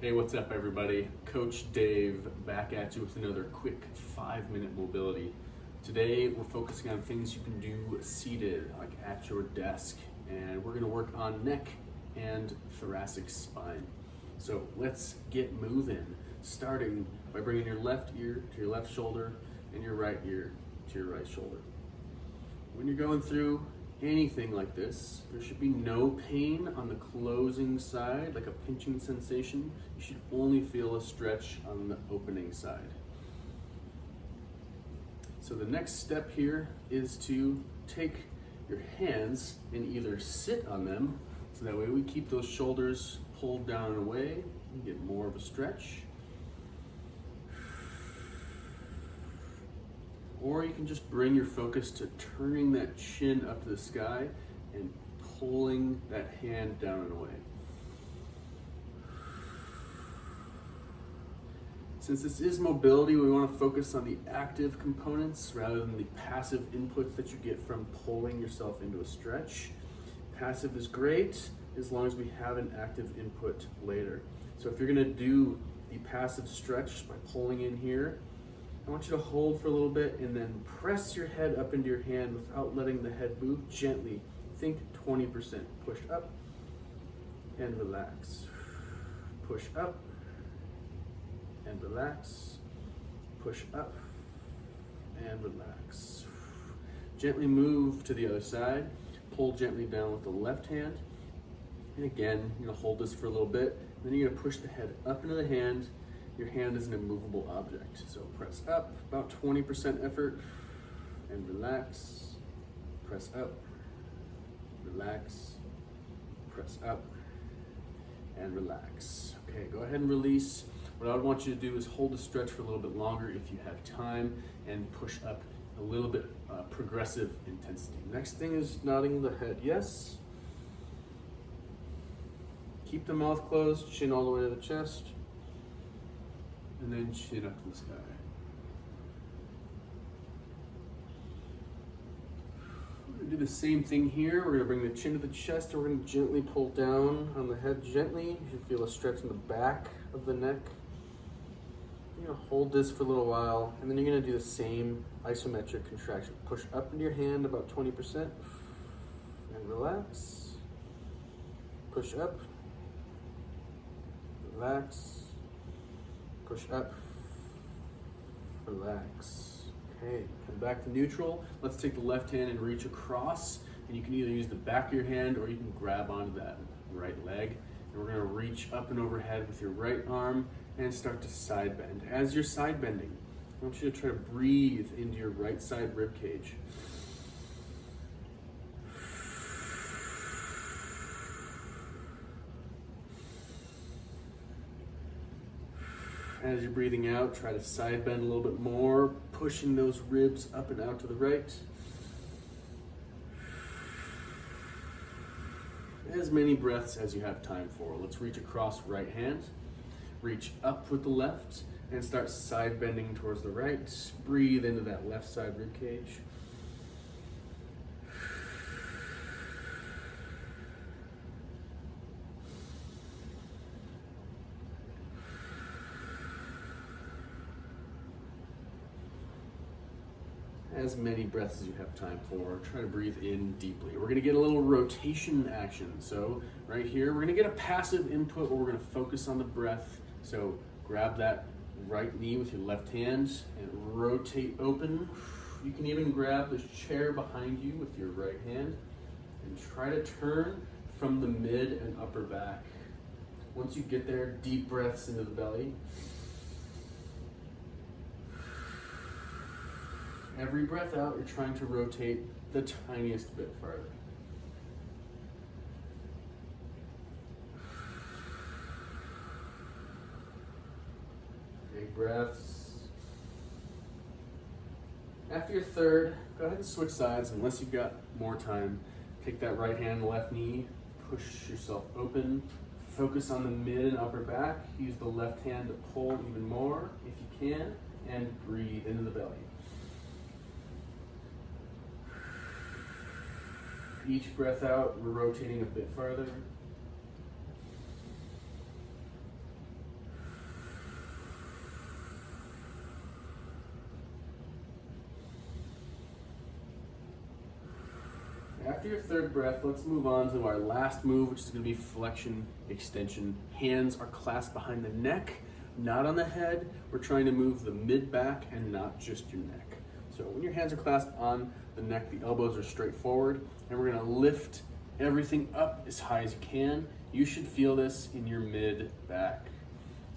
Hey, what's up everybody? Coach Dave back at you with another quick 5-minute mobility. Today we're focusing on things you can do seated, like at your desk, and we're gonna work on neck and thoracic spine. So let's get moving, starting by bringing your left ear to your left shoulder and your right ear to your right shoulder. When you're going through anything like this, there should be no pain on the closing side, like a pinching sensation. You should only feel a stretch on the opening side. So the next step here is to take your hands and either sit on them, so that way we keep those shoulders pulled down and away and get more of a stretch. Or you can just bring your focus to turning that chin up to the sky and pulling that hand down and away. Since this is mobility, we want to focus on the active components rather than the passive inputs that you get from pulling yourself into a stretch. Passive is great as long as we have an active input later. So if you're going to do the passive stretch by pulling in here, I want you to hold for a little bit and then press your head up into your hand without letting the head move gently. Think 20%. Push up and relax. Push up and relax. Push up and relax. Gently move to the other side. Pull gently down with the left hand. And again, you're going to hold this for a little bit. Then you're going to push the head up into the hand. Your hand is an immovable object. So press up, about 20% effort, and relax. Press up, relax, press up, and relax. Okay, go ahead and release. What I would want you to do is hold the stretch for a little bit longer if you have time, and push up a little bit progressive intensity. Next thing is nodding the head yes. Keep the mouth closed, chin all the way to the chest. And then chin up to the sky. We're going to do the same thing here. We're going to bring the chin to the chest, and we're going to gently pull down on the head gently. You should feel a stretch in the back of the neck. You're going to hold this for a little while, and then you're going to do the same isometric contraction. Push up into your hand about 20%, and relax. Push up, relax. Push up, relax. Okay, come back to neutral. Let's take the left hand and reach across. And you can either use the back of your hand or you can grab onto that right leg. And we're gonna reach up and overhead with your right arm and start to side bend. As you're side bending, I want you to try to breathe into your right side rib cage. As you're breathing out, try to side bend a little bit more, pushing those ribs up and out to the right. As many breaths as you have time for. Let's reach across right hand, reach up with the left, and start side bending towards the right. Breathe into that left side rib cage. As many breaths as you have time for. Try to breathe in deeply. We're gonna get a little rotation action. So right here, we're gonna get a passive input where we're gonna focus on the breath. So grab that right knee with your left hand and rotate open. You can even grab this chair behind you with your right hand and try to turn from the mid and upper back. Once you get there, deep breaths into the belly. Every breath out, you're trying to rotate the tiniest bit farther. Big breaths. After your third, go ahead and switch sides unless you've got more time. Take that right hand, left knee, push yourself open. Focus on the mid and upper back. Use the left hand to pull even more if you can, and breathe into the belly. Each breath out, we're rotating a bit farther. after your third breath, let's move on to our last move, which is going to be flexion extension. Hands are clasped behind the neck, not on the head. We're trying to move the mid-back and not just your neck. So when your hands are clasped on the neck, the elbows are straight forward, and we're going to lift everything up as high as you can. You should feel this in your mid-back.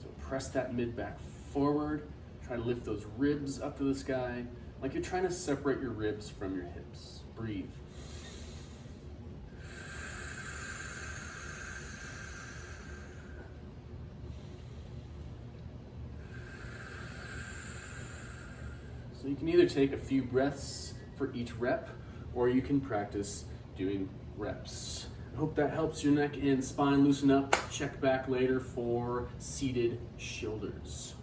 So press that mid-back forward. Try to lift those ribs up to the sky, like you're trying to separate your ribs from your hips. Breathe. So you can either take a few breaths for each rep, or you can practice doing reps. I hope that helps your neck and spine loosen up. Check back later for seated shoulders.